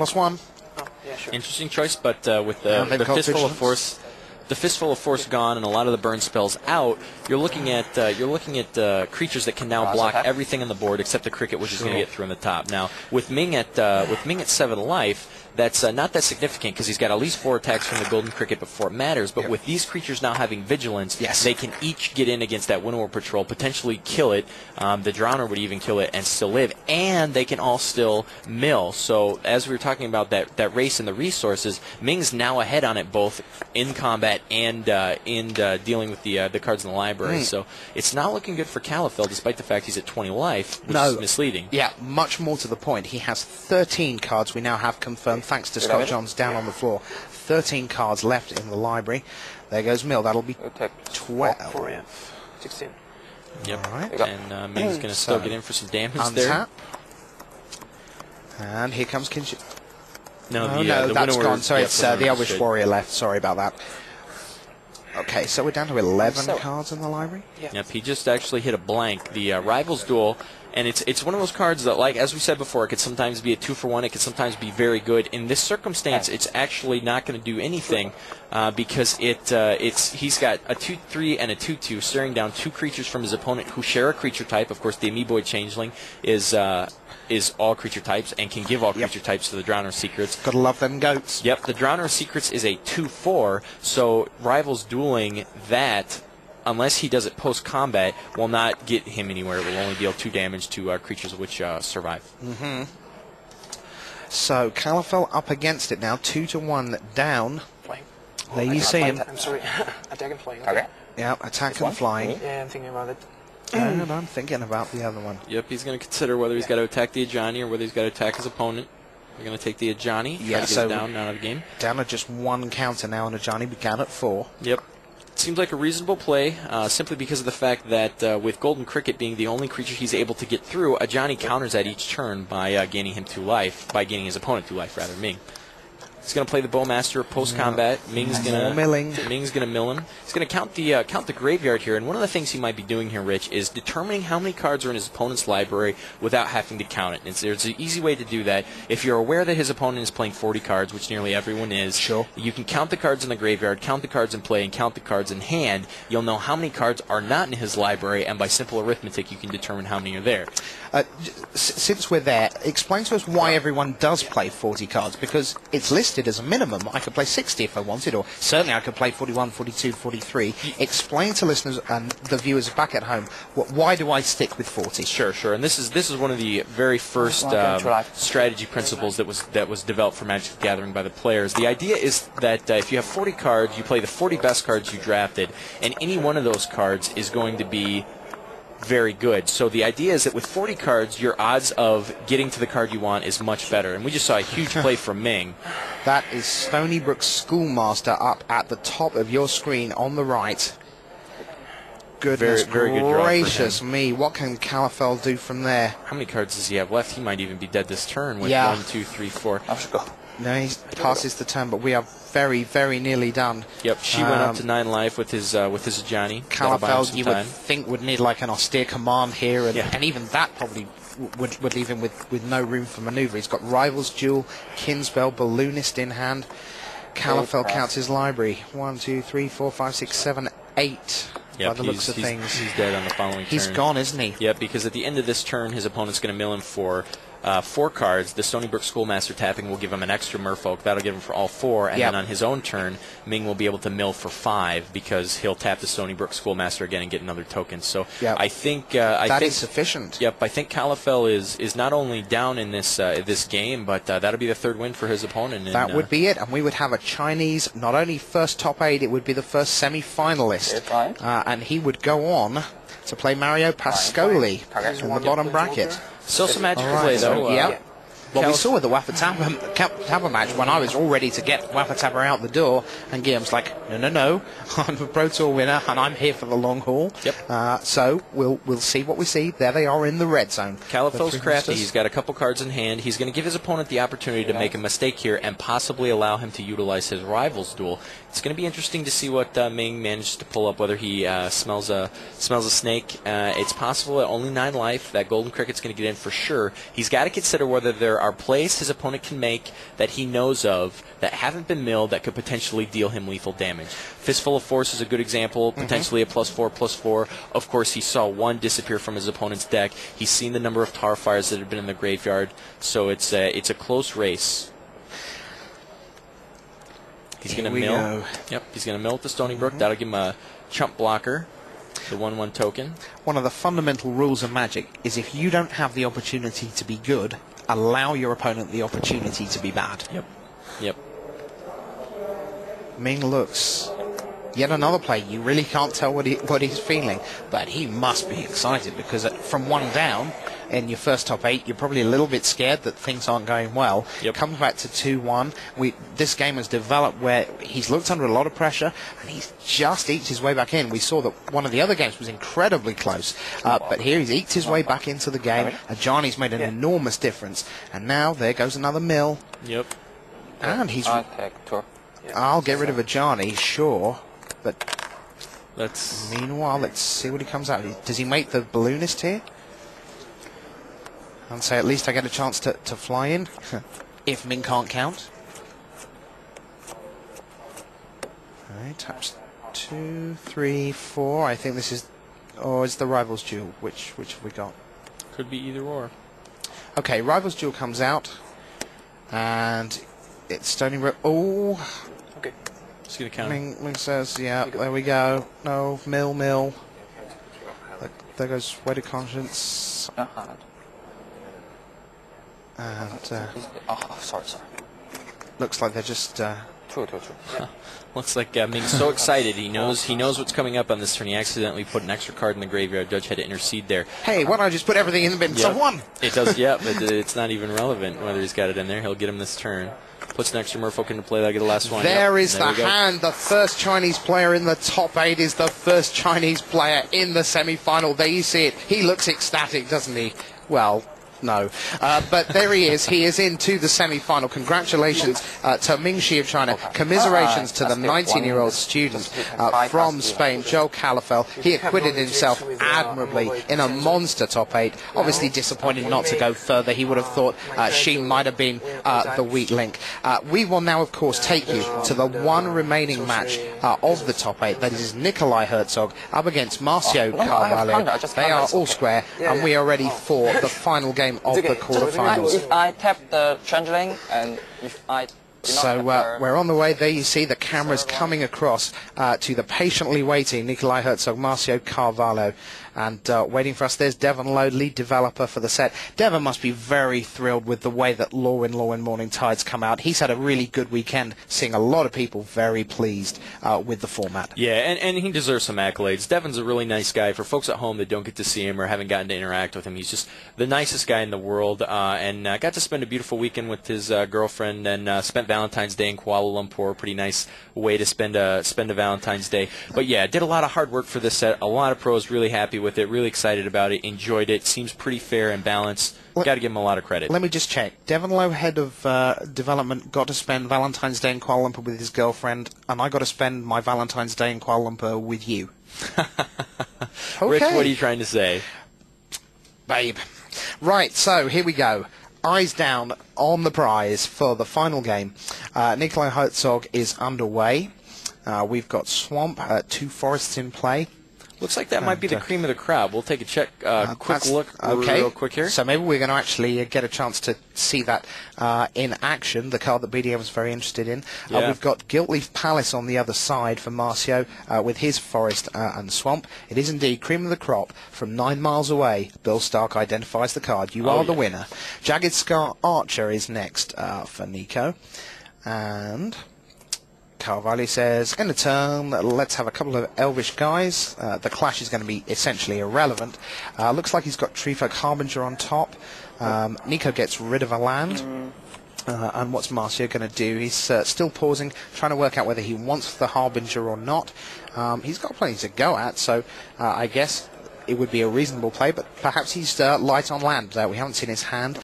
lost one. Oh, yeah, sure. Interesting choice, but with the Fistful of Force, gone and a lot of the burn spells out, you're looking at creatures that can now block everything on the board except the cricket, which is going to get through on the top. Now with Ming at 7 life, that's not that significant because he's got at least 4 attacks from the golden cricket before it matters. But with these creatures now having vigilance, they can each get in against that Winnower Patrol, potentially kill it. The Drowner would even kill it and still live, and they can all still mill. So as we were talking about that race and the resources, Ming's now ahead on it both in combat and in dealing with the cards in the library. So it's not looking good for Calafell, despite the fact he's at 20 life, which is misleading. Yeah, much more to the point. He has 13 cards we now have confirmed, thanks to Scott Johns down on the floor. 13 cards left in the library. There goes Mill. That'll be 12. 16. Yep. All right. And Ming's going to still get in for some damage there. And here comes Kinship. No, no, that's gone. So it's the Elvish Warrior left. Sorry about that. Okay, so we're down to 11 cards in the library. Yep, he just actually hit a blank. The Rivals Duel, and it's one of those cards that, like as we said before, it could sometimes be a 2-for-1. It could sometimes be very good. In this circumstance, it's actually not going to do anything because he's got a 2/3 and a 2/2, staring down 2 creatures from his opponent who share a creature type. Of course, the Amoeboid Changeling is all creature types and can give all creature types to the Drowner Secrets. Gotta love them goats. Yep, the Drowner Secrets is a 2/4, so Rivals Dueling that, unless he does it post-combat, will not get him anywhere. It will only deal 2 damage to creatures which survive. So Calafell up against it now, 2-1 down. Flying. There you see him. I'm sorry, attack and flying. Okay. Yeah, attack and flying. Yeah, I'm thinking about it. And I'm thinking about the other one. Yep, he's going to consider whether he's got to attack the Ajani or whether he's got to attack his opponent. We're going to take the Ajani, try to get it down out of the game. Down to just 1 counter now, and Ajani began at 4. Yep. Seems like a reasonable play, simply because of the fact that with Golden Cricket being the only creature he's able to get through, Ajani counters at each turn by gaining him 2 life, by gaining his opponent 2 life, rather, Ming. He's going to play the Bowmaster post-combat. Ming's going to mill him. He's going to count the graveyard here. And one of the things he might be doing here, Rich, is determining how many cards are in his opponent's library without having to count it. And there's an easy way to do that. If you're aware that his opponent is playing 40 cards, which nearly everyone is, you can count the cards in the graveyard, count the cards in play, and count the cards in hand. You'll know how many cards are not in his library, and by simple arithmetic, you can determine how many are there. Since we're there, explain to us why everyone does play 40 cards, because it's listed as a minimum. I could play 60 if I wanted, or certainly I could play 41, 42, 43. Explain to listeners and the viewers back at home, why do I stick with 40? Sure. And this is one of the very first strategy principles that was developed for Magic the Gathering by the players. The idea is that if you have 40 cards, you play the 40 best cards you drafted, and any one of those cards is going to be very good. So the idea is that with 40 cards, your odds of getting to the card you want is much better. And we just saw a huge play from Ming. That is Stony Brook Schoolmaster up at the top of your screen on the right. Goodness very good draw gracious me, what can Calafell do from there? How many cards does he have left? He might even be dead this turn with 1, 2, 3, 4. No, he passes the turn, but we are very, very nearly done. Yep, she went up to 9 life with his Ajani. Calafell, you would think, would need like an austere command here, and even that probably would leave him with no room for manoeuvre. He's got Rivals Duel, Kinspell, Balloonist in hand. Calafell counts his library. 1, 2, 3, 4, 5, 6, 7, 8. Yep, by the looks of things. He's dead on the following turn. He's gone, isn't he? Yep, because at the end of this turn, his opponent's going to mill him for 4 cards. The Stony Brook Schoolmaster tapping will give him an extra Merfolk. That'll give him for all 4. And then on his own turn, Ming will be able to mill for 5 because he'll tap the Stony Brook Schoolmaster again and get another token. So I think that is sufficient. Yep, I think Calafell is not only down in this game, but that'll be the 3rd win for his opponent. And, that would be it, and we would have a Chinese not only first top 8, it would be the first semi-finalist, and he would go on to play Mario Pascoli in the bottom bracket. Still some magic to play, though. Well, we saw with the Wappa match when I was all ready to get Wappa out the door, and Guillaume's like, no, I'm a Pro Tour winner, and I'm here for the long haul. Yep. So we'll see what we see. There they are in the red zone. Calafell's crafty. He's got a couple cards in hand. He's going to give his opponent the opportunity to make a mistake here and possibly allow him to utilize his Rivals Duel. It's going to be interesting to see what Ming manages to pull up, whether he smells a snake. It's possible at only 9 life that Golden Cricket's going to get in for sure. He's got to consider whether there are plays his opponent can make that he knows of that haven't been milled that could potentially deal him lethal damage. Fistful of Force is a good example, potentially a +4/+4. Of course, he saw one disappear from his opponent's deck. He's seen the number of Tar Fires that have been in the graveyard, so it's a close race. He's going to mill. Yep, he's going to mill at the Stony Brook. That'll give him a chump blocker, the 1/1 token. One of the fundamental rules of Magic is if you don't have the opportunity to be good, allow your opponent the opportunity to be bad. Yep. Yep. Ming looks yet another play. You really can't tell what he's feeling, but he must be excited because from 1 down in your first top 8, you're probably a little bit scared that things aren't going well. Yep. Comes back to 2-1. This game has developed where he's looked under a lot of pressure and he's just eked his way back in. We saw that one of the other games was incredibly close, but here he's eked his way back into the game. Ajani's made an enormous difference, and now there goes another mill. Yep. And he's... I'll get rid of Ajani, sure, but meanwhile, let's see what he comes out. Does he make the balloonist here? And say, at least I get a chance to fly in, if Ming can't count. Alright, taps 2, 3, 4. I think this is... Or is the Rivals Duel? Which have we got? Could be either or. Okay, Rivals Duel comes out, and it's Stony Brook. Oh! Okay. Just going to count. Ming says, yeah, there we go. No, mill. There goes Weighted Conscience. And sorry. looks like they're just True. Looks like Ming's so excited. He knows what's coming up on this turn. He accidentally put an extra card in the graveyard. Judge had to intercede there. Hey, why don't I just put everything in the bin? So one. It does, yeah, but it's not even relevant whether he's got it in there. He'll get him this turn. Puts an extra Merfolk into play. That'll get the last one. There is the hand. The first Chinese player in the top 8 is the first Chinese player in the semi-final. There you see it. He looks ecstatic, doesn't he? Well, no. But there he is. He is into the semi-final. Congratulations to Ming Shi of China. Commiserations to the 19-year-old student from Spain, Joel Calafel. He acquitted himself admirably in a monster top 8. Obviously disappointed not to go further. He would have thought Shi might have been the weak link. We will now, of course, take you to the one remaining match of the top 8. That is Nikolai Herzog up against Marcio Carvalho. They are all square, and we are ready for the final game of the quarterfinals. If I tap the changeling and if I So we're on the way. There you see the cameras coming across to the patiently waiting Nikolai Herzog, Marcio Carvalho, and waiting for us. There's Devon Lowe, lead developer for the set. Devon must be very thrilled with the way that Lorwyn Morning Tides come out. He's had a really good weekend, seeing a lot of people very pleased with the format. Yeah, and he deserves some accolades. Devon's a really nice guy. For folks at home that don't get to see him or haven't gotten to interact with him, he's just the nicest guy in the world, and got to spend a beautiful weekend with his girlfriend, and spent Valentine's Day in Kuala Lumpur. Pretty nice way to spend a Valentine's Day. But yeah, did a lot of hard work for this set. A lot of pros really happy with it, really excited about it, enjoyed it. Seems pretty fair and balanced. Got to give him a lot of credit. Let me just check. Devon Lowe, head of development, got to spend Valentine's Day in Kuala Lumpur with his girlfriend, and I got to spend my Valentine's Day in Kuala Lumpur with you. Okay. Rich, what are you trying to say? Babe. Right, so here we go. Eyes down on the prize for the final game. Nikolai Herzog is underway. We've got Swamp, 2 forests in play. Looks like that might be the cream of the crop. We'll take a check, quick look real quick here. So maybe we're going to actually get a chance to see that in action, the card that BDM was very interested in. Yeah. We've got Giltleaf Palace on the other side for Marcio with his forest and swamp. It is indeed cream of the crop from 9 miles away. Bill Stark identifies the card. You are the winner. Jagged Scar Archer is next for Nico. And Carvalho says, in a turn, let's have a couple of Elvish guys. The clash is going to be essentially irrelevant. Looks like he's got Treefolk Harbinger on top. Nico gets rid of a land. And what's Marcio going to do? He's still pausing, trying to work out whether he wants the Harbinger or not. He's got plenty to go at, so I guess it would be a reasonable play, but perhaps he's light on land. We haven't seen his hand.